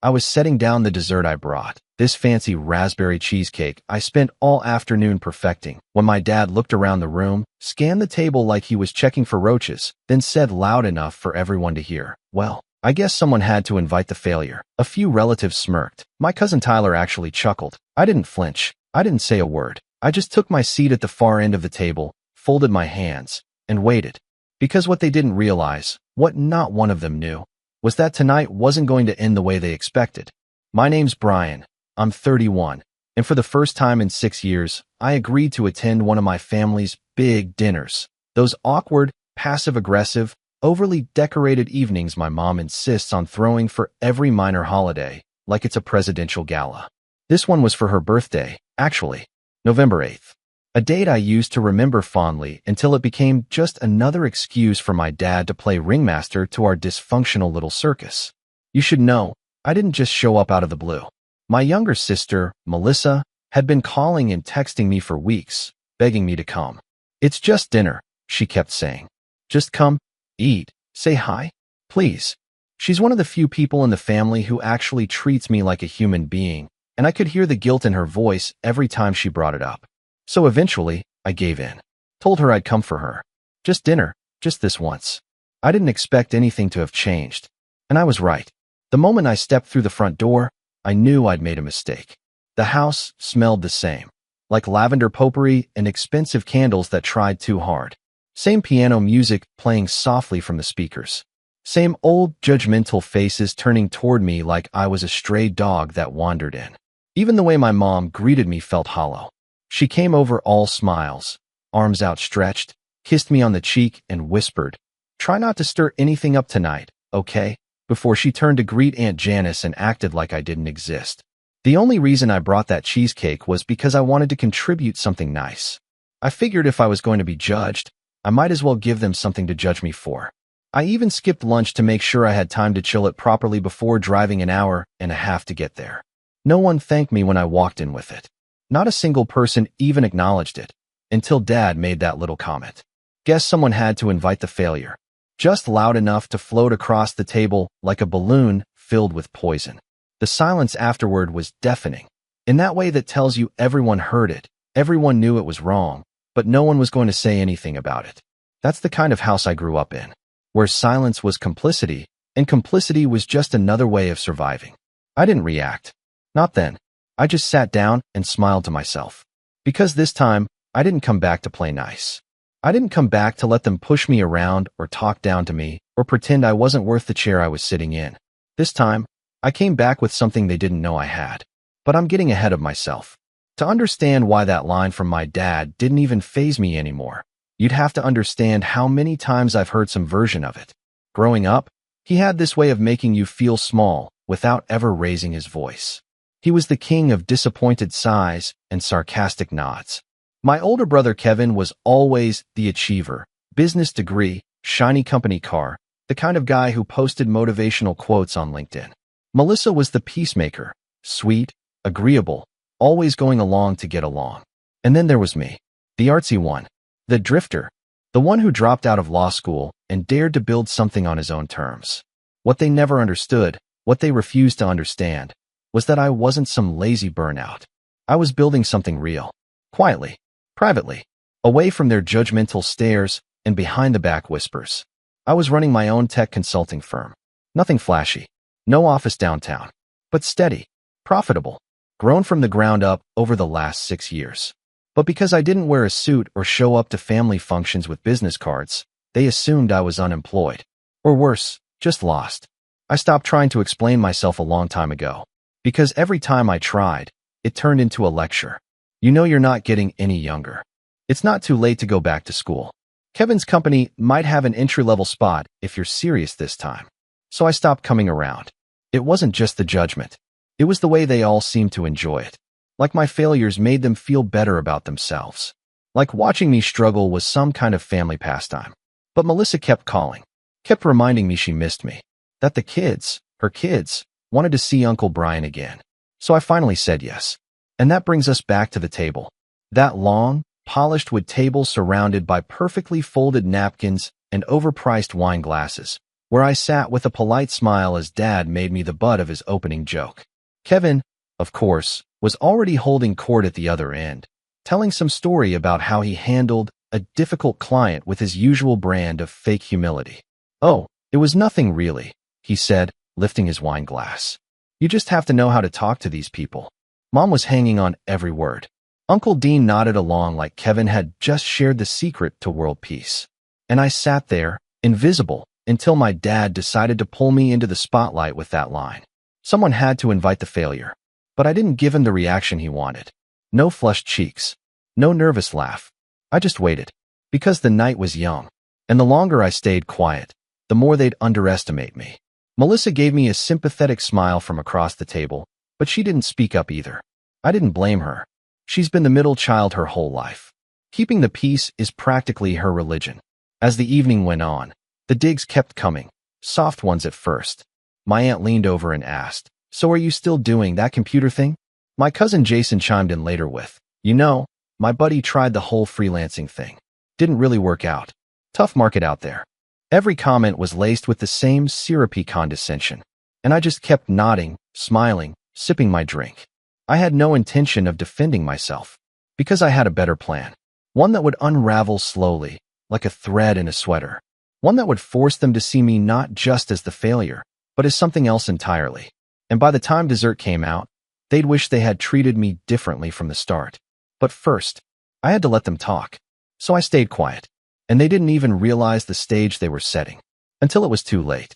I was setting down the dessert I brought, this fancy raspberry cheesecake I spent all afternoon perfecting, when my dad looked around the room, scanned the table like he was checking for roaches, then said loud enough for everyone to hear, "Well, I guess someone had to invite the failure." A few relatives smirked. My cousin Tyler actually chuckled. I didn't flinch. I didn't say a word. I just took my seat at the far end of the table, folded my hands, and waited. Because what they didn't realize, what not one of them knew, was that tonight wasn't going to end the way they expected. My name's Brian. I'm 31, and for the first time in 6 years, I agreed to attend one of my family's big dinners. Those awkward, passive-aggressive, overly decorated evenings my mom insists on throwing for every minor holiday, like it's a presidential gala. This one was for her birthday, actually, November 8th. A date I used to remember fondly until it became just another excuse for my dad to play ringmaster to our dysfunctional little circus. You should know, I didn't just show up out of the blue. My younger sister, Melissa, had been calling and texting me for weeks, begging me to come. "It's just dinner," she kept saying. "Just come, eat, say hi, please." She's one of the few people in the family who actually treats me like a human being, and I could hear the guilt in her voice every time she brought it up. So eventually, I gave in. Told her I'd come for her. Just dinner, just this once. I didn't expect anything to have changed. And I was right. The moment I stepped through the front door, I knew I'd made a mistake. The house smelled the same, like lavender potpourri and expensive candles that tried too hard. Same piano music playing softly from the speakers. Same old, judgmental faces turning toward me like I was a stray dog that wandered in. Even the way my mom greeted me felt hollow. She came over all smiles, arms outstretched, kissed me on the cheek, and whispered, "Try not to stir anything up tonight, okay?" Before she turned to greet Aunt Janice and acted like I didn't exist. The only reason I brought that cheesecake was because I wanted to contribute something nice. I figured if I was going to be judged, I might as well give them something to judge me for. I even skipped lunch to make sure I had time to chill it properly before driving an hour and a half to get there. No one thanked me when I walked in with it. Not a single person even acknowledged it, until Dad made that little comment. Guess someone had to invite the failure. Just loud enough to float across the table like a balloon filled with poison. The silence afterward was deafening, in that way that tells you everyone heard it, everyone knew it was wrong, but no one was going to say anything about it. That's the kind of house I grew up in, where silence was complicity, and complicity was just another way of surviving. I didn't react. Not then. I just sat down and smiled to myself. Because this time, I didn't come back to play nice. I didn't come back to let them push me around or talk down to me or pretend I wasn't worth the chair I was sitting in. This time, I came back with something they didn't know I had. But I'm getting ahead of myself. To understand why that line from my dad didn't even faze me anymore, you'd have to understand how many times I've heard some version of it. Growing up, he had this way of making you feel small without ever raising his voice. He was the king of disappointed sighs and sarcastic nods. My older brother Kevin was always the achiever, business degree, shiny company car, the kind of guy who posted motivational quotes on LinkedIn. Melissa was the peacemaker, sweet, agreeable, always going along to get along. And then there was me, the artsy one, the drifter, the one who dropped out of law school and dared to build something on his own terms. What they never understood, what they refused to understand, was that I wasn't some lazy burnout. I was building something real, quietly, privately, away from their judgmental stares and behind-the-back whispers. I was running my own tech consulting firm. Nothing flashy, no office downtown, but steady, profitable, grown from the ground up over the last 6 years. But because I didn't wear a suit or show up to family functions with business cards, they assumed I was unemployed. Or worse, just lost. I stopped trying to explain myself a long time ago, because every time I tried, it turned into a lecture. You know you're not getting any younger. It's not too late to go back to school. Kevin's company might have an entry-level spot if you're serious this time. So I stopped coming around. It wasn't just the judgment. It was the way they all seemed to enjoy it. Like my failures made them feel better about themselves. Like watching me struggle was some kind of family pastime. But Melissa kept calling, kept reminding me she missed me, that the kids, her kids, wanted to see Uncle Brian again. So I finally said yes. And that brings us back to the table. That long, polished wood table surrounded by perfectly folded napkins and overpriced wine glasses, where I sat with a polite smile as Dad made me the butt of his opening joke. Kevin, of course, was already holding court at the other end, telling some story about how he handled a difficult client with his usual brand of fake humility. "Oh, it was nothing really," he said, lifting his wine glass. "You just have to know how to talk to these people." Mom was hanging on every word. Uncle Dean nodded along like Kevin had just shared the secret to world peace. And I sat there, invisible, until my dad decided to pull me into the spotlight with that line. Someone had to invite the failure. But I didn't give him the reaction he wanted. No flushed cheeks. No nervous laugh. I just waited. Because the night was young. And the longer I stayed quiet, the more they'd underestimate me. Melissa gave me a sympathetic smile from across the table, but she didn't speak up either. I didn't blame her. She's been the middle child her whole life. Keeping the peace is practically her religion. As the evening went on, the digs kept coming, soft ones at first. My aunt leaned over and asked, "So are you still doing that computer thing?" My cousin Jason chimed in later with, "You know, my buddy tried the whole freelancing thing. Didn't really work out. Tough market out there." Every comment was laced with the same syrupy condescension, and I just kept nodding, smiling, sipping my drink. I had no intention of defending myself, because I had a better plan. One that would unravel slowly, like a thread in a sweater. One that would force them to see me not just as the failure, but as something else entirely. And by the time dessert came out, they'd wish they had treated me differently from the start. But first, I had to let them talk. So I stayed quiet, and they didn't even realize the stage they were setting, until it was too late.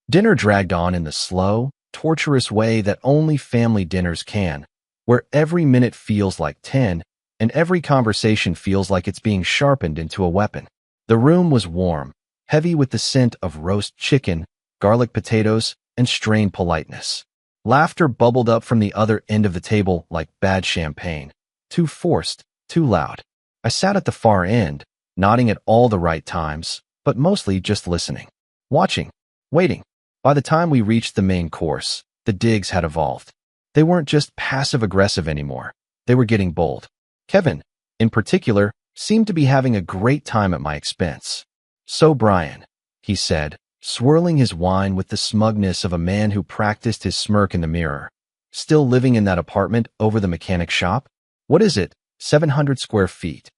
Dinner dragged on in the slow, torturous way that only family dinners can, where every minute feels like 10, and every conversation feels like it's being sharpened into a weapon. The room was warm, heavy with the scent of roast chicken, garlic potatoes, and strained politeness. Laughter bubbled up from the other end of the table like bad champagne. Too forced, too loud. I sat at the far end, nodding at all the right times, but mostly just listening. Watching. Waiting. By the time we reached the main course, the digs had evolved. They weren't just passive-aggressive anymore. They were getting bold. Kevin, in particular, seemed to be having a great time at my expense. "So, Brian," he said, swirling his wine with the smugness of a man who practiced his smirk in the mirror. "Still living in that apartment over the mechanic shop? What is it, 700 square feet?"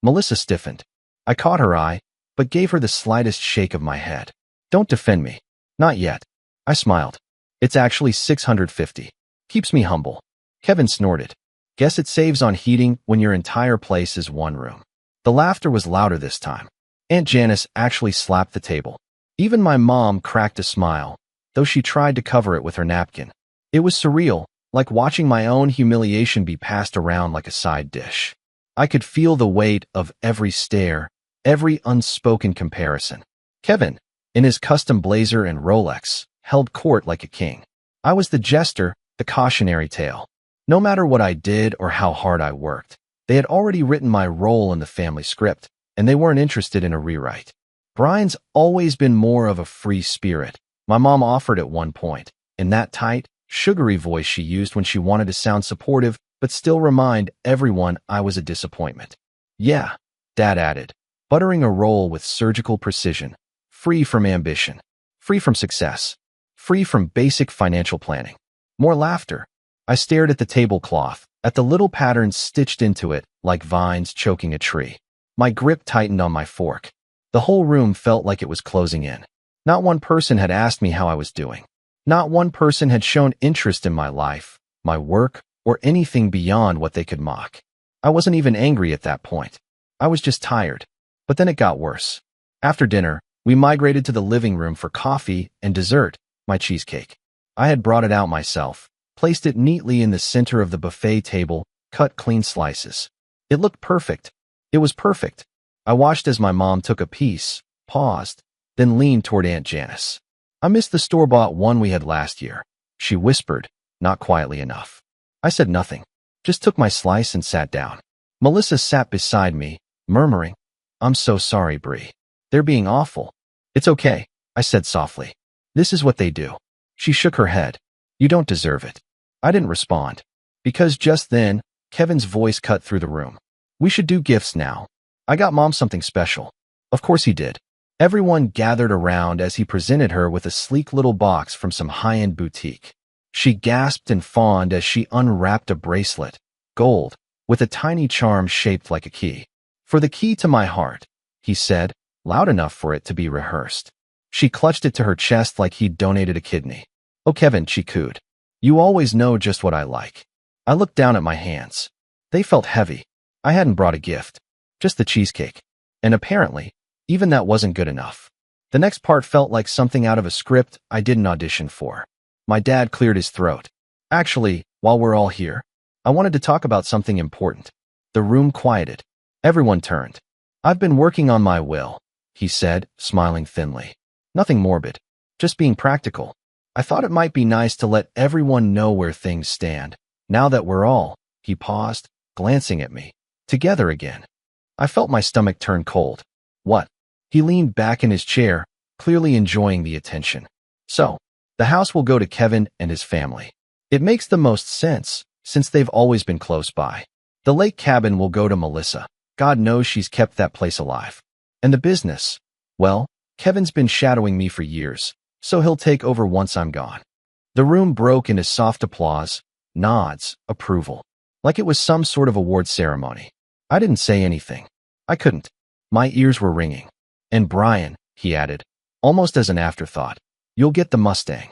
Melissa stiffened. I caught her eye, but gave her the slightest shake of my head. "Don't defend me. Not yet." I smiled. "It's actually 650. Keeps me humble." Kevin snorted. "Guess it saves on heating when your entire place is one room." The laughter was louder this time. Aunt Janice actually slapped the table. Even my mom cracked a smile, though she tried to cover it with her napkin. It was surreal, like watching my own humiliation be passed around like a side dish. I could feel the weight of every stare, every unspoken comparison. Kevin, in his custom blazer and Rolex, held court like a king. I was the jester, the cautionary tale. No matter what I did or how hard I worked, they had already written my role in the family script, and they weren't interested in a rewrite. Brian's always been more of a free spirit, my mom offered at one point, in that tight, sugary voice she used when she wanted to sound supportive but still remind everyone I was a disappointment. "Yeah," Dad added, buttering a roll with surgical precision, free from ambition, free from success, free from basic financial planning. More laughter. I stared at the tablecloth, at the little patterns stitched into it like vines choking a tree. My grip tightened on my fork. The whole room felt like it was closing in. Not one person had asked me how I was doing. Not one person had shown interest in my life, my work, or anything beyond what they could mock. I wasn't even angry at that point. I was just tired. But then it got worse. After dinner, we migrated to the living room for coffee and dessert, my cheesecake. I had brought it out myself, placed it neatly in the center of the buffet table, cut clean slices. It looked perfect. It was perfect. I watched as my mom took a piece, paused, then leaned toward Aunt Janice. "I missed the store-bought one we had last year," she whispered, not quietly enough. I said nothing, just took my slice and sat down. Melissa sat beside me, murmuring, "I'm so sorry, Bree. They're being awful." "It's okay," I said softly. "This is what they do." She shook her head. "You don't deserve it." I didn't respond, because just then, Kevin's voice cut through the room. "We should do gifts now. I got Mom something special." Of course he did. Everyone gathered around as he presented her with a sleek little box from some high-end boutique. She gasped and fawned as she unwrapped a bracelet, gold, with a tiny charm shaped like a key. "For the key to my heart," he said, loud enough for it to be rehearsed. She clutched it to her chest like he'd donated a kidney. "Oh, Kevin," she cooed. "You always know just what I like." I looked down at my hands. They felt heavy. I hadn't brought a gift, just the cheesecake. And apparently, even that wasn't good enough. The next part felt like something out of a script I didn't audition for. My dad cleared his throat. "Actually, while we're all here, I wanted to talk about something important." The room quieted. Everyone turned. "I've been working on my will," he said, smiling thinly. "Nothing morbid, just being practical. I thought it might be nice to let everyone know where things stand, now that we're all," he paused, glancing at me, "together again." I felt my stomach turn cold. "What?" He leaned back in his chair, clearly enjoying the attention. "So, the house will go to Kevin and his family. It makes the most sense, since they've always been close by. The lake cabin will go to Melissa. God knows she's kept that place alive. And the business, well, Kevin's been shadowing me for years, so he'll take over once I'm gone." The room broke into soft applause, nods, approval, like it was some sort of award ceremony. I didn't say anything. I couldn't. My ears were ringing. "And Brian," he added, almost as an afterthought, "you'll get the Mustang."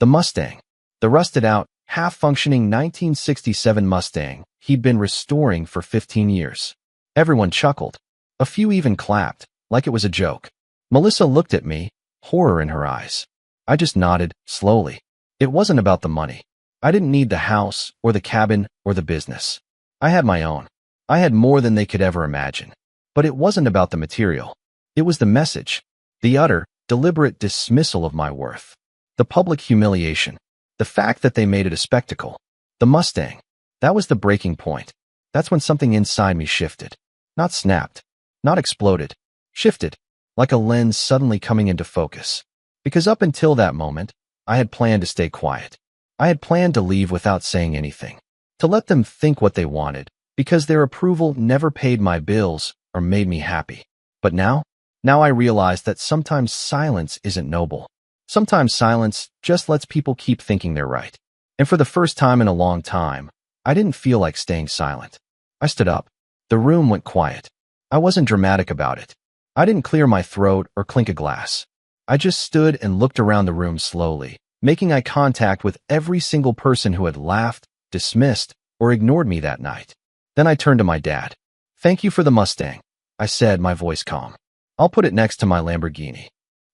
The Mustang. The rusted-out, half-functioning 1967 Mustang he'd been restoring for 15 years. Everyone chuckled. A few even clapped, like it was a joke. Melissa looked at me, horror in her eyes. I just nodded, slowly. It wasn't about the money. I didn't need the house, or the cabin, or the business. I had my own. I had more than they could ever imagine. But it wasn't about the material. It was the message. The utter, deliberate dismissal of my worth. The public humiliation. The fact that they made it a spectacle. The Mustang. That was the breaking point. That's when something inside me shifted. Not snapped. Not exploded. Shifted. Like a lens suddenly coming into focus. Because up until that moment, I had planned to stay quiet. I had planned to leave without saying anything. To let them think what they wanted, because their approval never paid my bills or made me happy. But now I realized that sometimes silence isn't noble. Sometimes silence just lets people keep thinking they're right. And for the first time in a long time, I didn't feel like staying silent. I stood up. The room went quiet. I wasn't dramatic about it. I didn't clear my throat or clink a glass. I just stood and looked around the room slowly, making eye contact with every single person who had laughed, dismissed, or ignored me that night. Then I turned to my dad. "Thank you for the Mustang," I said, my voice calm. "I'll put it next to my Lamborghini."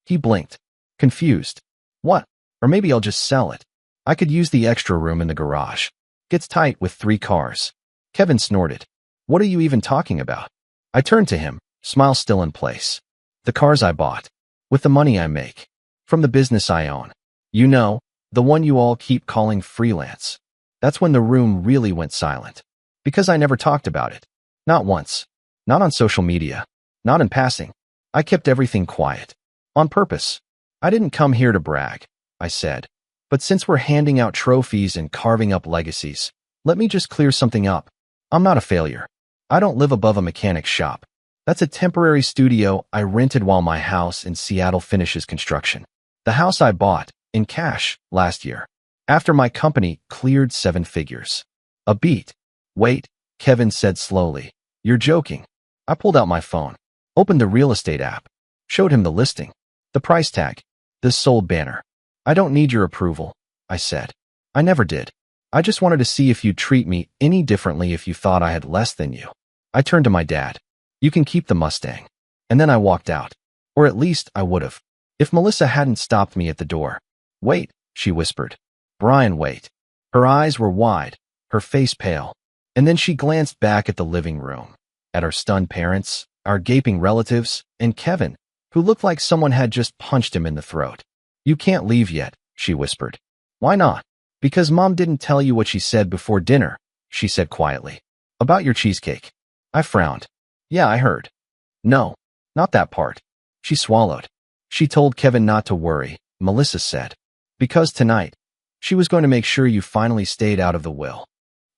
He blinked, confused. "What? Or maybe I'll just sell it. I could use the extra room in the garage. Gets tight with 3 cars." Kevin snorted. "What are you even talking about?" I turned to him, smile still in place. "The cars I bought. With the money I make. From the business I own. You know, the one you all keep calling freelance." That's when the room really went silent. Because I never talked about it. Not once. Not on social media. Not in passing. I kept everything quiet. On purpose. "I didn't come here to brag," I said. "But since we're handing out trophies and carving up legacies, let me just clear something up. I'm not a failure. I don't live above a mechanic's shop. That's a temporary studio I rented while my house in Seattle finishes construction. The house I bought, in cash, last year. After my company cleared 7 figures. A beat. Wait," Kevin said slowly. "You're joking." I pulled out my phone, opened the real estate app, showed him the listing, the price tag, the sold banner. "I don't need your approval," I said. "I never did. I just wanted to see if you'd treat me any differently if you thought I had less than you." I turned to my dad. "You can keep the Mustang." And then I walked out. Or at least I would have. If Melissa hadn't stopped me at the door. "Wait," she whispered. "Brian, wait." Her eyes were wide, her face pale. And then she glanced back at the living room, at our stunned parents, our gaping relatives, and Kevin, who looked like someone had just punched him in the throat. "You can't leave yet," she whispered. "Why not?" "Because Mom didn't tell you what she said before dinner," she said quietly. "About your cheesecake." I frowned. "Yeah, I heard." "No, not that part." She swallowed. "She told Kevin not to worry," Melissa said. "Because tonight, she was going to make sure you finally stayed out of the will."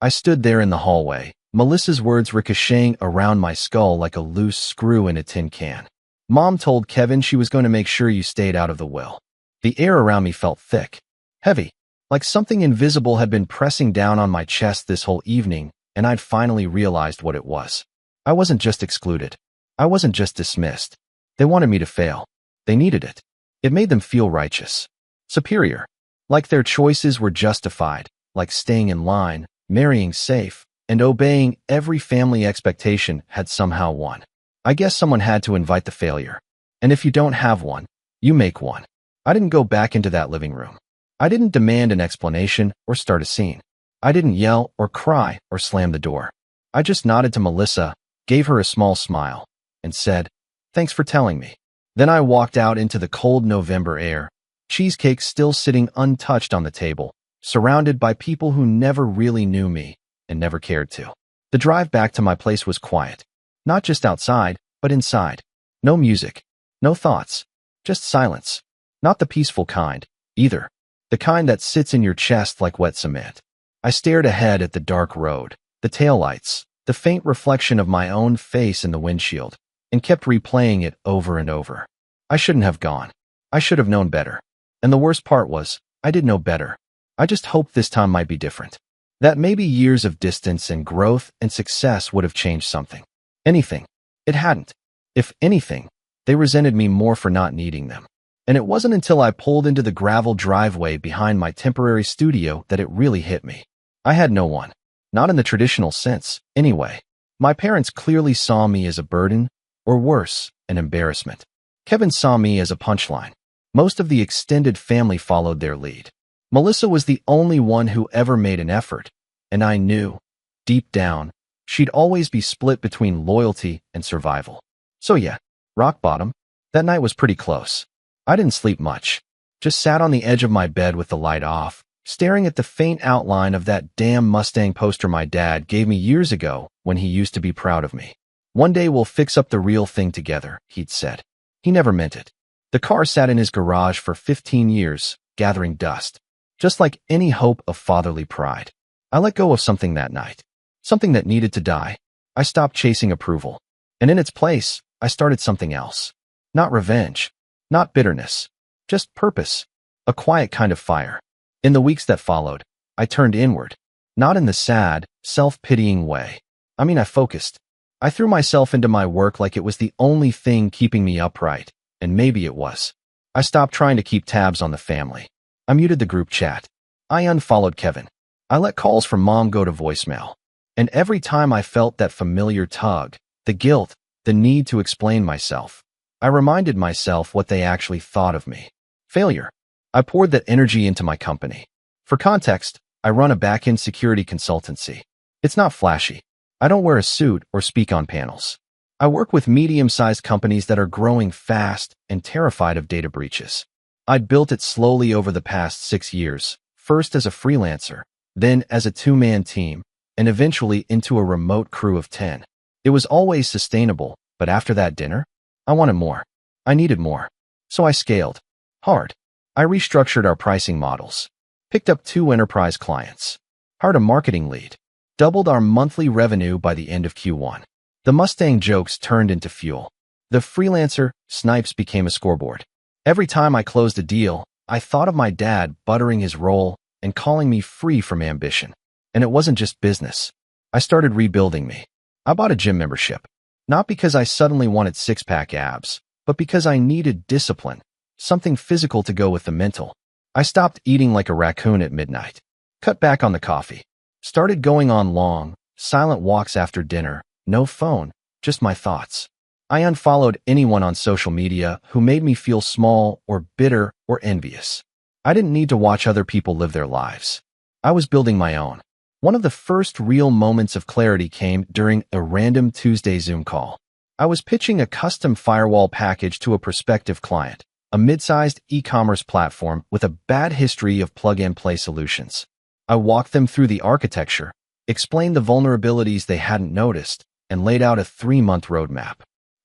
I stood there in the hallway, Melissa's words ricocheting around my skull like a loose screw in a tin can. Mom told Kevin she was going to make sure you stayed out of the will. The air around me felt thick, heavy, like something invisible had been pressing down on my chest this whole evening, and I'd finally realized what it was. I wasn't just excluded. I wasn't just dismissed. They wanted me to fail. They needed it. It made them feel righteous, superior, like their choices were justified, like staying in line, marrying safe, and obeying every family expectation had somehow won. I guess someone had to invite the failure. And if you don't have one, you make one. I didn't go back into that living room. I didn't demand an explanation or start a scene. I didn't yell or cry or slam the door. I just nodded to Melissa, gave her a small smile, and said, "Thanks for telling me." Then I walked out into the cold November air, cheesecake still sitting untouched on the table, surrounded by people who never really knew me and never cared to. The drive back to my place was quiet. Not just outside, but inside. No music. No thoughts. Just silence. Not the peaceful kind, either. The kind that sits in your chest like wet cement. I stared ahead at the dark road, the taillights, the faint reflection of my own face in the windshield, and kept replaying it over and over. I shouldn't have gone. I should have known better. And the worst part was, I did know better. I just hoped this time might be different. That maybe years of distance and growth and success would have changed something. Anything. It hadn't. If anything, they resented me more for not needing them. And it wasn't until I pulled into the gravel driveway behind my temporary studio that it really hit me. I had no one. Not in the traditional sense, anyway. My parents clearly saw me as a burden, or worse, an embarrassment. Kevin saw me as a punchline. Most of the extended family followed their lead. Melissa was the only one who ever made an effort, and I knew, deep down, she'd always be split between loyalty and survival. So yeah, rock bottom. That night was pretty close. I didn't sleep much. Just sat on the edge of my bed with the light off, staring at the faint outline of that damn Mustang poster my dad gave me years ago when he used to be proud of me. "One day we'll fix up the real thing together," he'd said. He never meant it. The car sat in his garage for 15 years, gathering dust. Just like any hope of fatherly pride. I let go of something that night. Something that needed to die. I stopped chasing approval. And in its place, I started something else. Not revenge. Not bitterness. Just purpose. A quiet kind of fire. In the weeks that followed, I turned inward. Not in the sad, self-pitying way. I focused. I threw myself into my work like it was the only thing keeping me upright. And maybe it was. I stopped trying to keep tabs on the family. I muted the group chat. I unfollowed Kevin. I let calls from Mom go to voicemail. And every time I felt that familiar tug, the guilt, the need to explain myself, I reminded myself what they actually thought of me. Failure. I poured that energy into my company. For context, I run a back-end security consultancy. It's not flashy. I don't wear a suit or speak on panels. I work with medium-sized companies that are growing fast and terrified of data breaches. I'd built it slowly over the past 6 years, first as a freelancer, then as a two-man team, and eventually into a remote crew of 10. It was always sustainable, but after that dinner, I wanted more. I needed more. So I scaled. Hard. I restructured our pricing models, picked up 2 enterprise clients, hired a marketing lead, doubled our monthly revenue by the end of Q1. The Mustang jokes turned into fuel. The freelancer snipes became a scoreboard. Every time I closed a deal, I thought of my dad buttering his roll and calling me free from ambition. And it wasn't just business. I started rebuilding me. I bought a gym membership. Not because I suddenly wanted six-pack abs, but because I needed discipline, something physical to go with the mental. I stopped eating like a raccoon at midnight. Cut back on the coffee. Started going on long, silent walks after dinner. No phone, just my thoughts. I unfollowed anyone on social media who made me feel small or bitter or envious. I didn't need to watch other people live their lives. I was building my own. One of the first real moments of clarity came during a random Tuesday Zoom call. I was pitching a custom firewall package to a prospective client, a mid-sized e-commerce platform with a bad history of plug-and-play solutions. I walked them through the architecture, explained the vulnerabilities they hadn't noticed, and laid out a 3-month roadmap.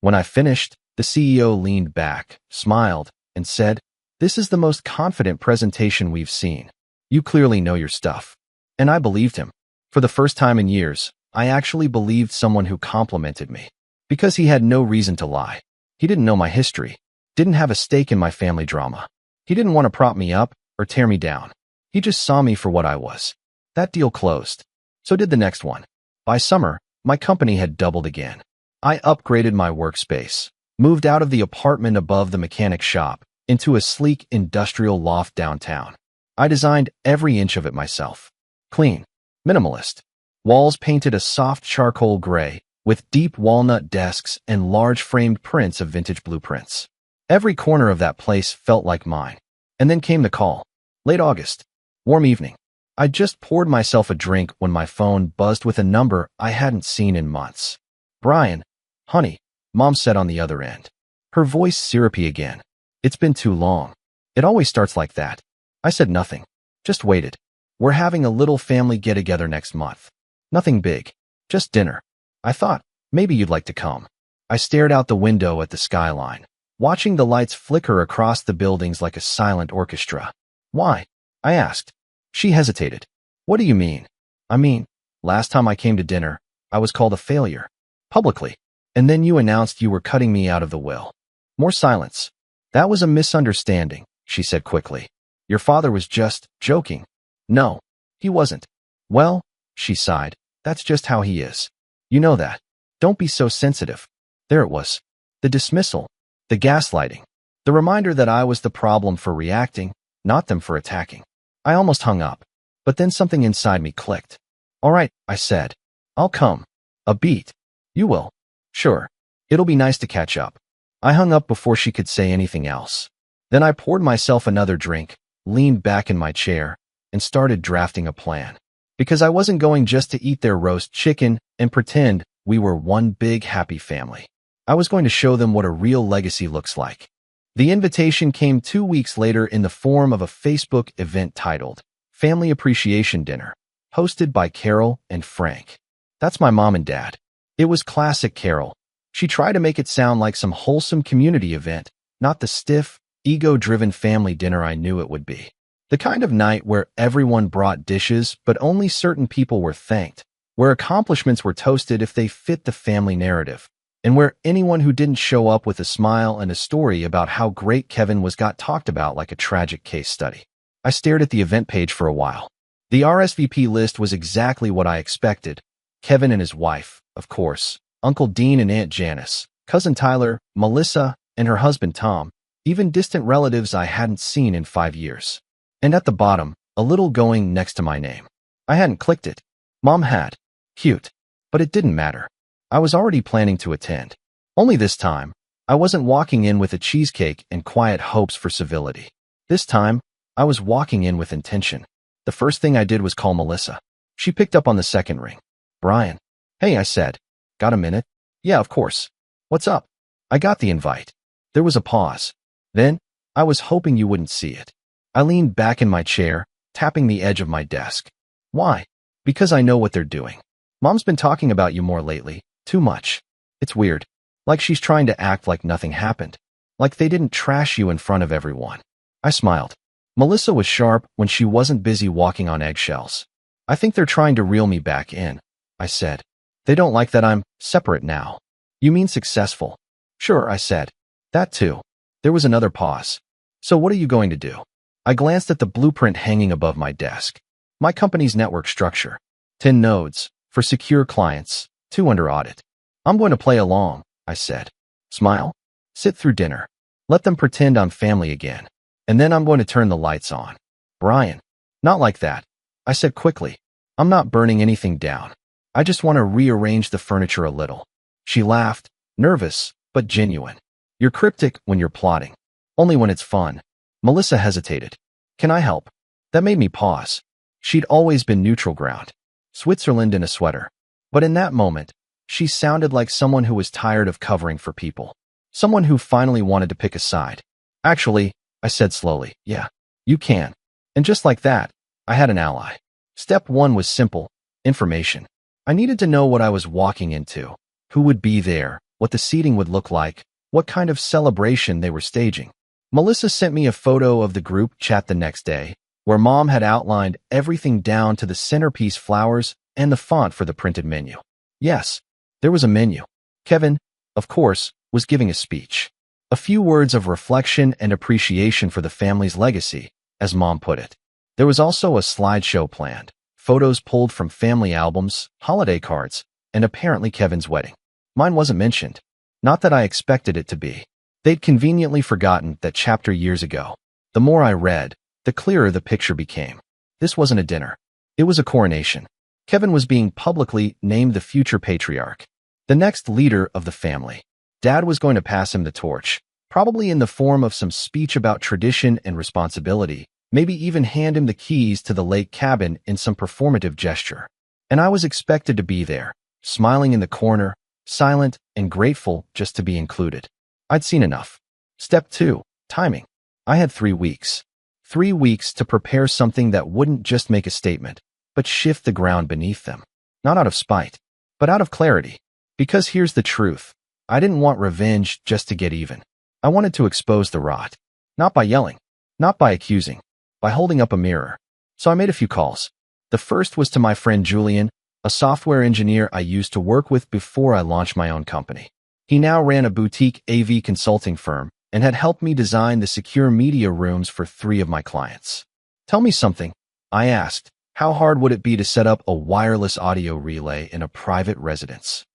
When I finished, the CEO leaned back, smiled, and said, "This is the most confident presentation we've seen. You clearly know your stuff." And I believed him. For the first time in years, I actually believed someone who complimented me. Because he had no reason to lie. He didn't know my history, didn't have a stake in my family drama. He didn't want to prop me up or tear me down. He just saw me for what I was. That deal closed. So did the next one. By summer, my company had doubled again. I upgraded my workspace, moved out of the apartment above the mechanic shop into a sleek industrial loft downtown. I designed every inch of it myself. Clean, minimalist. Walls painted a soft charcoal gray with deep walnut desks and large framed prints of vintage blueprints. Every corner of that place felt like mine. And then came the call. Late August. Warm evening. I just poured myself a drink when my phone buzzed with a number I hadn't seen in months. Brian, honey, Mom said on the other end. Her voice syrupy again. It's been too long. It always starts like that. I said nothing. Just waited. We're having a little family get-together next month. Nothing big. Just dinner. I thought, maybe you'd like to come. I stared out the window at the skyline, watching the lights flicker across the buildings like a silent orchestra. Why? I asked. She hesitated. What do you mean? I mean, last time I came to dinner, I was called a failure. Publicly. And then you announced you were cutting me out of the will. More silence. That was a misunderstanding, she said quickly. Your father was just joking. No, he wasn't. Well, she sighed, that's just how he is. You know that. Don't be so sensitive. There it was. The dismissal. The gaslighting. The reminder that I was the problem for reacting, not them for attacking. I almost hung up, but then something inside me clicked. All right, I said. I'll come. A beat. You will. Sure. It'll be nice to catch up. I hung up before she could say anything else. Then I poured myself another drink, leaned back in my chair, and started drafting a plan. Because I wasn't going just to eat their roast chicken and pretend we were one big happy family. I was going to show them what a real legacy looks like. The invitation came 2 weeks later in the form of a Facebook event titled Family Appreciation Dinner, hosted by Carol and Frank. That's my mom and dad. It was classic Carol. She tried to make it sound like some wholesome community event, not the stiff, ego-driven family dinner I knew it would be. The kind of night where everyone brought dishes, but only certain people were thanked, where accomplishments were toasted if they fit the family narrative, and where anyone who didn't show up with a smile and a story about how great Kevin was got talked about like a tragic case study. I stared at the event page for a while. The RSVP list was exactly what I expected. Kevin and his wife, of course, Uncle Dean and Aunt Janice, Cousin Tyler, Melissa, and her husband Tom, even distant relatives I hadn't seen in 5 years. And at the bottom, a little going next to my name. I hadn't clicked it. Mom had. Cute. But it didn't matter. I was already planning to attend. Only this time, I wasn't walking in with a cheesecake and quiet hopes for civility. This time, I was walking in with intention. The first thing I did was call Melissa. She picked up on the second ring. Brian. Hey, I said. Got a minute? Yeah, of course. What's up? I got the invite. There was a pause. Then, I was hoping you wouldn't see it. I leaned back in my chair, tapping the edge of my desk. Why? Because I know what they're doing. Mom's been talking about you more lately. Too much. It's weird. Like she's trying to act like nothing happened. Like they didn't trash you in front of everyone. I smiled. Melissa was sharp when she wasn't busy walking on eggshells. I think they're trying to reel me back in, I said. They don't like that I'm separate now. You mean successful? Sure, I said. That too. There was another pause. So what are you going to do? I glanced at the blueprint hanging above my desk. My company's network structure. 10 nodes, for secure clients, 2 under audit. I'm going to play along, I said. Smile. Sit through dinner. Let them pretend I'm family again. And then I'm going to turn the lights on. Brian. Not like that. I said quickly. I'm not burning anything down. I just want to rearrange the furniture a little. She laughed, nervous, but genuine. You're cryptic when you're plotting. Only when it's fun. Melissa hesitated. Can I help? That made me pause. She'd always been neutral ground. Switzerland in a sweater. But in that moment, she sounded like someone who was tired of covering for people. Someone who finally wanted to pick a side. Actually, I said slowly, yeah, you can. And just like that, I had an ally. Step 1 was simple. Information. I needed to know what I was walking into, who would be there, what the seating would look like, what kind of celebration they were staging. Melissa sent me a photo of the group chat the next day, where Mom had outlined everything down to the centerpiece flowers and the font for the printed menu. Yes, there was a menu. Kevin, of course, was giving a speech. A few words of reflection and appreciation for the family's legacy, as Mom put it. There was also a slideshow planned, photos pulled from family albums, holiday cards, and apparently Kevin's wedding. Mine wasn't mentioned. Not that I expected it to be. They'd conveniently forgotten that chapter years ago. The more I read, the clearer the picture became. This wasn't a dinner. It was a coronation. Kevin was being publicly named the future patriarch, the next leader of the family. Dad was going to pass him the torch, probably in the form of some speech about tradition and responsibility, maybe even hand him the keys to the lake cabin in some performative gesture. And I was expected to be there, smiling in the corner, silent and grateful just to be included. I'd seen enough. Step 2. Timing. I had 3 weeks. 3 weeks to prepare something that wouldn't just make a statement, but shift the ground beneath them. Not out of spite, but out of clarity. Because here's the truth. I didn't want revenge just to get even. I wanted to expose the rot. Not by yelling. Not by accusing. By holding up a mirror. So I made a few calls. The first was to my friend Julian, a software engineer I used to work with before I launched my own company. He now ran a boutique AV consulting firm and had helped me design the secure media rooms for 3 of my clients. Tell me something, I asked. How hard would it be to set up a wireless audio relay in a private residence?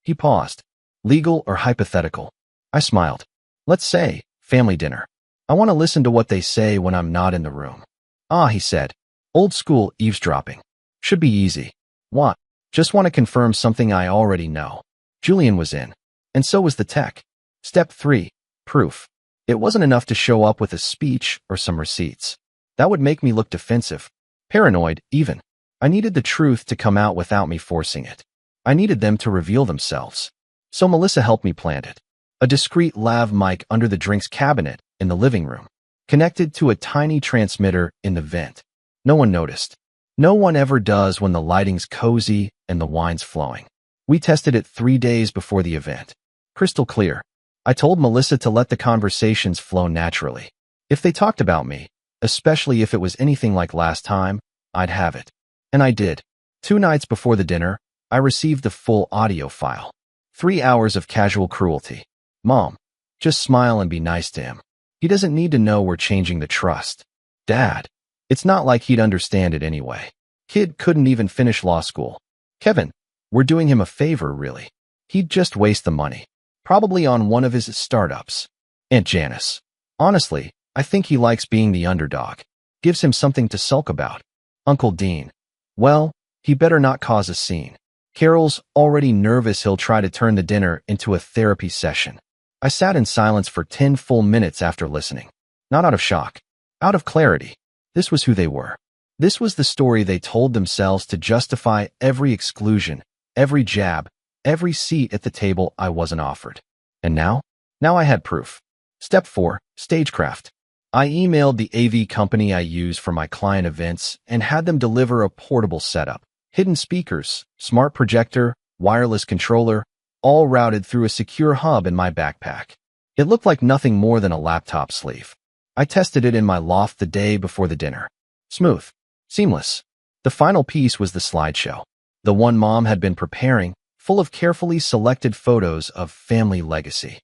He paused. Legal or hypothetical? I smiled. Let's say, family dinner. I want to listen to what they say when I'm not in the room. Ah, he said. Old school eavesdropping. Should be easy. What? Just want to confirm something I already know. Julian was in. And so was the tech. Step 3. Proof. It wasn't enough to show up with a speech or some receipts. That would make me look defensive. Paranoid, even. I needed the truth to come out without me forcing it. I needed them to reveal themselves. So Melissa helped me plan it. A discreet lav mic under the drinks cabinet in the living room, connected to a tiny transmitter in the vent. No one noticed. No one ever does when the lighting's cozy and the wine's flowing. We tested it 3 days before the event. Crystal clear. I told Melissa to let the conversations flow naturally. If they talked about me, especially if it was anything like last time, I'd have it. And I did. 2 nights before the dinner, I received the full audio file. 3 hours of casual cruelty. Mom, just smile and be nice to him. He doesn't need to know we're changing the trust. Dad, it's not like he'd understand it anyway. Kid couldn't even finish law school. Kevin, we're doing him a favor, really. He'd just waste the money. Probably on one of his startups. Aunt Janice. Honestly, I think he likes being the underdog. Gives him something to sulk about. Uncle Dean. Well, he better not cause a scene. Carol's already nervous he'll try to turn the dinner into a therapy session. I sat in silence for 10 full minutes after listening. Not out of shock. Out of clarity. This was who they were. This was the story they told themselves to justify every exclusion, every jab, every seat at the table I wasn't offered. And now? Now I had proof. Step 4. Stagecraft. I emailed the AV company I use for my client events and had them deliver a portable setup. Hidden speakers, smart projector, wireless controller, all routed through a secure hub in my backpack. It looked like nothing more than a laptop sleeve. I tested it in my loft the day before the dinner. Smooth. Seamless. The final piece was the slideshow. The one Mom had been preparing, full of carefully selected photos of family legacy.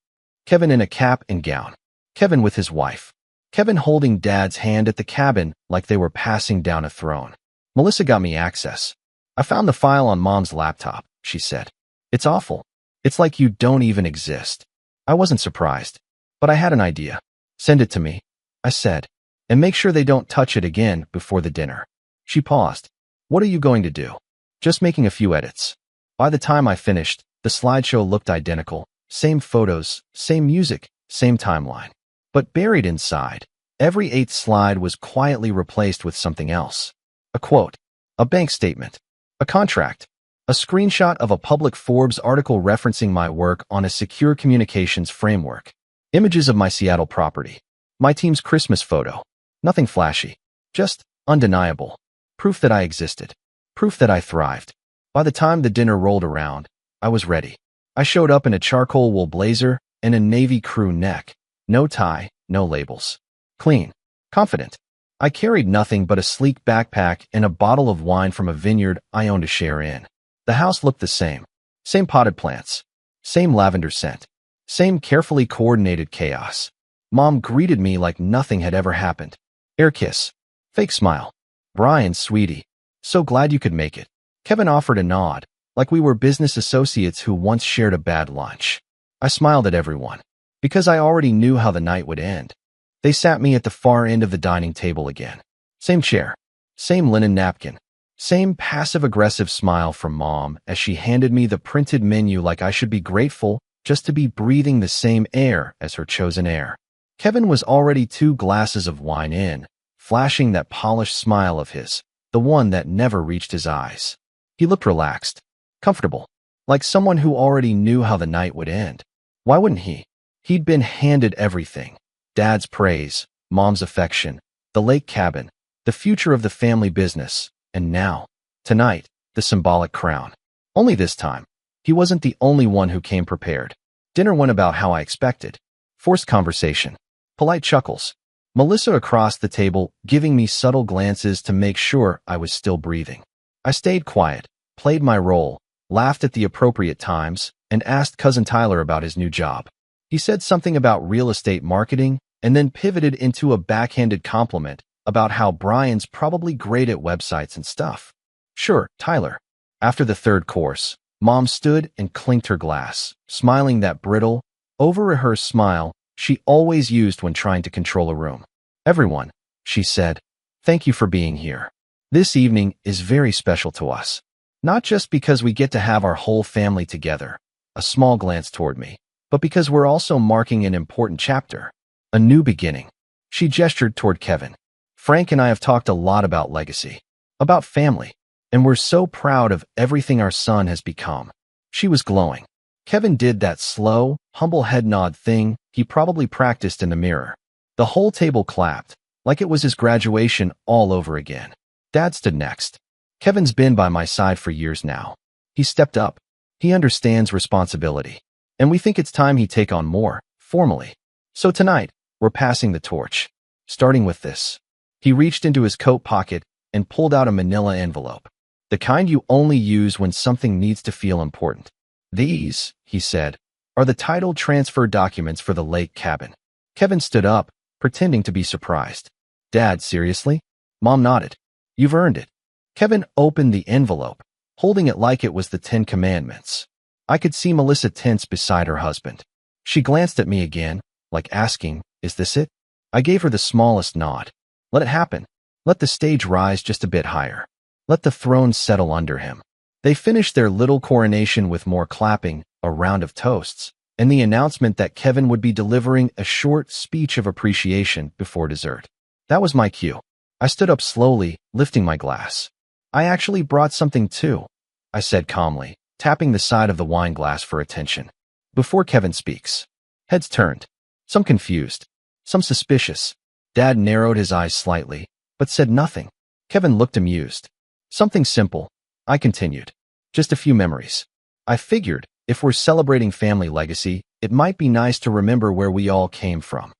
Kevin in a cap and gown. Kevin with his wife. Kevin holding Dad's hand at the cabin like they were passing down a throne. Melissa got me access. I found the file on Mom's laptop, she said. It's awful. It's like you don't even exist. I wasn't surprised, but I had an idea. Send it to me, I said, and make sure they don't touch it again before the dinner. She paused. What are you going to do? Just making a few edits. By the time I finished, the slideshow looked identical. Same photos, same music, same timeline. But buried inside, every 8th slide was quietly replaced with something else. A quote, a bank statement, a contract, a screenshot of a public Forbes article referencing my work on a secure communications framework, images of my Seattle property, my team's Christmas photo. Nothing flashy, just undeniable. Proof that I existed. Proof that I thrived. By the time the dinner rolled around, I was ready. I showed up in a charcoal wool blazer and a Navy crew neck. No tie, no labels. Clean. Confident. I carried nothing but a sleek backpack and a bottle of wine from a vineyard I owned a share in. The house looked the same. Same potted plants. Same lavender scent. Same carefully coordinated chaos. Mom greeted me like nothing had ever happened. Air kiss. Fake smile. Brian, sweetie. So glad you could make it. Kevin offered a nod, like we were business associates who once shared a bad lunch. I smiled at everyone, because I already knew how the night would end. They sat me at the far end of the dining table again. Same chair. Same linen napkin. Same passive-aggressive smile from Mom as she handed me the printed menu like I should be grateful just to be breathing the same air as her chosen heir. Kevin was already 2 glasses of wine in, flashing that polished smile of his, the one that never reached his eyes. He looked relaxed, comfortable, like someone who already knew how the night would end. Why wouldn't he? He'd been handed everything. Dad's praise, Mom's affection, the lake cabin, the future of the family business, and now, tonight, the symbolic crown. Only this time, he wasn't the only one who came prepared. Dinner went about how I expected. Forced conversation. Polite chuckles. Melissa across the table giving me subtle glances to make sure I was still breathing. I stayed quiet, played my role, laughed at the appropriate times, and asked Cousin Tyler about his new job. He said something about real estate marketing and then pivoted into a backhanded compliment about how Brian's probably great at websites and stuff. Sure, Tyler. After the 3rd course, Mom stood and clinked her glass, smiling that brittle, over-rehearsed smile she always used when trying to control a room. Everyone, she said, thank you for being here. This evening is very special to us. Not just because we get to have our whole family together, a small glance toward me, but because we're also marking an important chapter, a new beginning. She gestured toward Kevin. Frank and I have talked a lot about legacy, about family, and we're so proud of everything our son has become. She was glowing. Kevin did that slow, humble head nod thing he probably practiced in the mirror. The whole table clapped, like it was his graduation all over again. Dad stood next. Kevin's been by my side for years now. He stepped up. He understands responsibility. And we think it's time he take on more, formally. So tonight, we're passing the torch. Starting with this. He reached into his coat pocket and pulled out a manila envelope. The kind you only use when something needs to feel important. These, he said, are the title transfer documents for the lake cabin. Kevin stood up, pretending to be surprised. Dad, seriously? Mom nodded. You've earned it. Kevin opened the envelope, holding it like it was the 10 Commandments. I could see Melissa tense beside her husband. She glanced at me again, like asking, is this it? I gave her the smallest nod. Let it happen. Let the stage rise just a bit higher. Let the throne settle under him. They finished their little coronation with more clapping, a round of toasts, and the announcement that Kevin would be delivering a short speech of appreciation before dessert. That was my cue. I stood up slowly, lifting my glass. I actually brought something too, I said calmly, tapping the side of the wine glass for attention. Before Kevin speaks. Heads turned. Some confused. Some suspicious. Dad narrowed his eyes slightly, but said nothing. Kevin looked amused. Something simple. I continued. Just a few memories. I figured, if we're celebrating family legacy, it might be nice to remember where we all came from.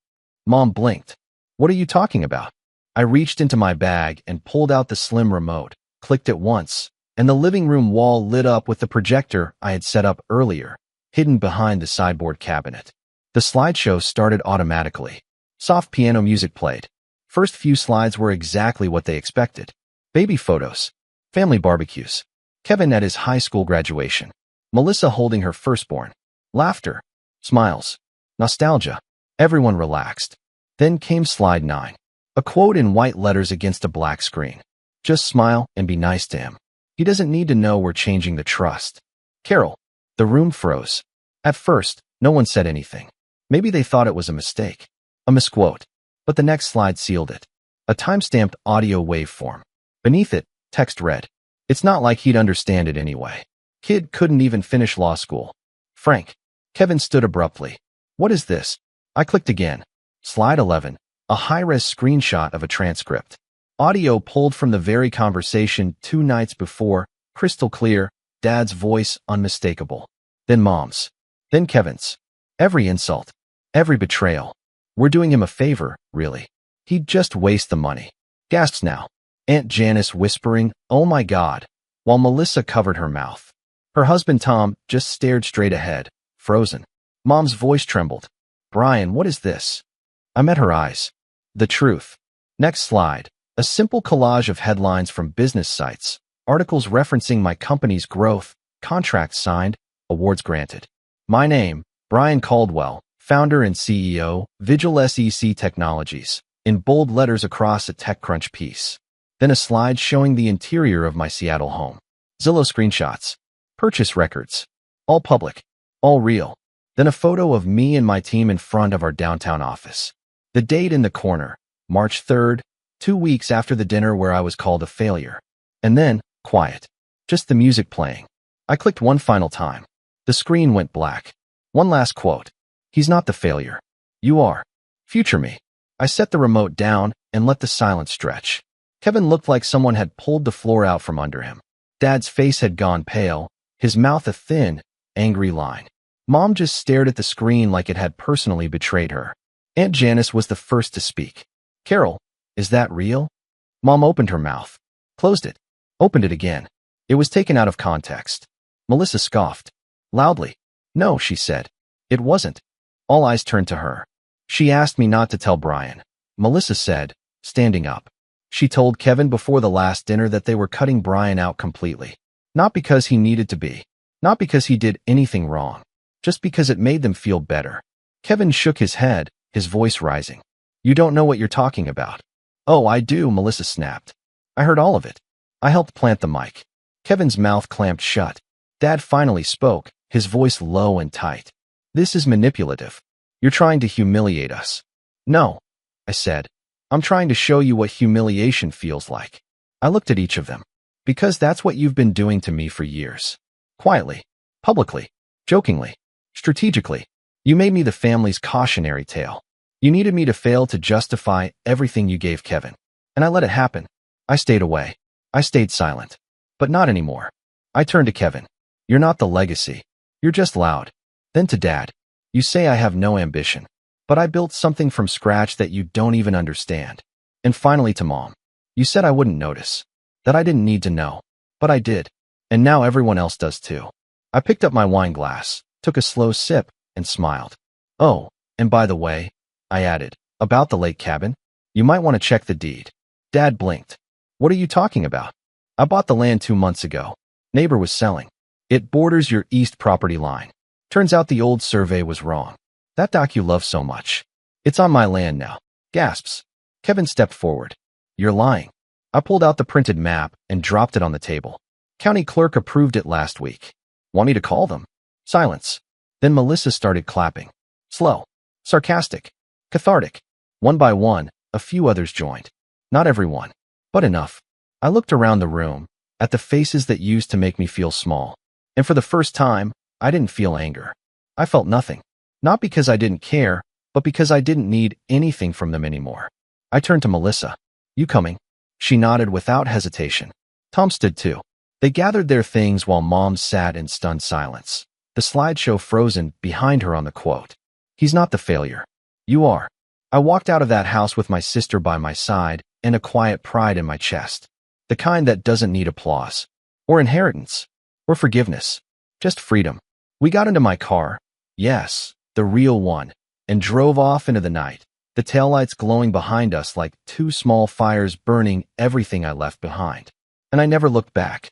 Mom blinked. What are you talking about? I reached into my bag and pulled out the slim remote, clicked it once, and the living room wall lit up with the projector I had set up earlier, hidden behind the sideboard cabinet. The slideshow started automatically. Soft piano music played. First few slides were exactly what they expected. Baby photos. Family barbecues. Kevin at his high school graduation. Melissa holding her firstborn. Laughter. Smiles. Nostalgia. Everyone relaxed. Then came slide 9. A quote in white letters against a black screen. Just smile and be nice to him. He doesn't need to know we're changing the trust. Carol. The room froze. At first, no one said anything. Maybe they thought it was a mistake. A misquote. But the next slide sealed it. A time-stamped audio waveform. Beneath it, text read. It's not like he'd understand it anyway. Kid couldn't even finish law school. Frank. Kevin stood abruptly. What is this? I clicked again. Slide 11. A high-res screenshot of a transcript. Audio pulled from the very conversation 2 nights before, crystal clear, Dad's voice unmistakable. Then Mom's. Then Kevin's. Every insult. Every betrayal. We're doing him a favor, really. He'd just waste the money. Gasps now. Aunt Janice whispering, oh my God, while Melissa covered her mouth. Her husband Tom just stared straight ahead, frozen. Mom's voice trembled. Brian, what is this? I met her eyes. The truth. Next slide. A simple collage of headlines from business sites, articles referencing my company's growth, contracts signed, awards granted. My name, Brian Caldwell, founder and CEO, Vigil SEC Technologies, in bold letters across a TechCrunch piece. Then a slide showing the interior of my Seattle home. Zillow screenshots. Purchase records. All public. All real. Then a photo of me and my team in front of our downtown office. The date in the corner, March 3rd, 2 weeks after the dinner where I was called a failure. And then, quiet. Just the music playing. I clicked one final time. The screen went black. One last quote. He's not the failure. You are. Future me. I set the remote down and let the silence stretch. Kevin looked like someone had pulled the floor out from under him. Dad's face had gone pale, his mouth a thin, angry line. Mom just stared at the screen like it had personally betrayed her. Aunt Janice was the first to speak. Carol, is that real? Mom opened her mouth, closed it, opened it again. It was taken out of context. Melissa scoffed. Loudly. No, she said. It wasn't. All eyes turned to her. She asked me not to tell Brian. Melissa said, standing up. She told Kevin before the last dinner that they were cutting Brian out completely. Not because he needed to be. Not because he did anything wrong. Just because it made them feel better. Kevin shook his head, his voice rising. You don't know what you're talking about. Oh, I do, Melissa snapped. I heard all of it. I helped plant the mic. Kevin's mouth clamped shut. Dad finally spoke, his voice low and tight. This is manipulative. You're trying to humiliate us. No, I said. I'm trying to show you what humiliation feels like. I looked at each of them. Because that's what you've been doing to me for years. Quietly, publicly, jokingly, strategically. You made me the family's cautionary tale. You needed me to fail to justify everything you gave Kevin. And I let it happen. I stayed away. I stayed silent. But not anymore. I turned to Kevin. You're not the legacy. You're just loud. Then to Dad. You say I have no ambition. But I built something from scratch that you don't even understand. And finally to Mom. You said I wouldn't notice. That I didn't need to know. But I did. And now everyone else does too. I picked up my wine glass, took a slow sip, and smiled. Oh, and by the way, I added, about the lake cabin, you might want to check the deed. Dad blinked. What are you talking about? I bought the land 2 months ago. Neighbor was selling. It borders your east property line. Turns out the old survey was wrong. That doc you love so much. It's on my land now. Gasps. Kevin stepped forward. You're lying. I pulled out the printed map and dropped it on the table. County clerk approved it last week. Want me to call them? Silence. Then Melissa started clapping. Slow. Sarcastic. Cathartic. One by one, a few others joined. Not everyone, but enough. I looked around the room, at the faces that used to make me feel small. And for the first time, I didn't feel anger. I felt nothing. Not because I didn't care, but because I didn't need anything from them anymore. I turned to Melissa. You coming? She nodded without hesitation. Tom stood too. They gathered their things while Mom sat in stunned silence. The slideshow frozen behind her on the quote. He's not the failure. You are. I walked out of that house with my sister by my side and a quiet pride in my chest. The kind that doesn't need applause, or inheritance, or forgiveness. Just freedom. We got into my car. Yes, the real one. And drove off into the night. The taillights glowing behind us like 2 small fires burning everything I left behind. And I never looked back.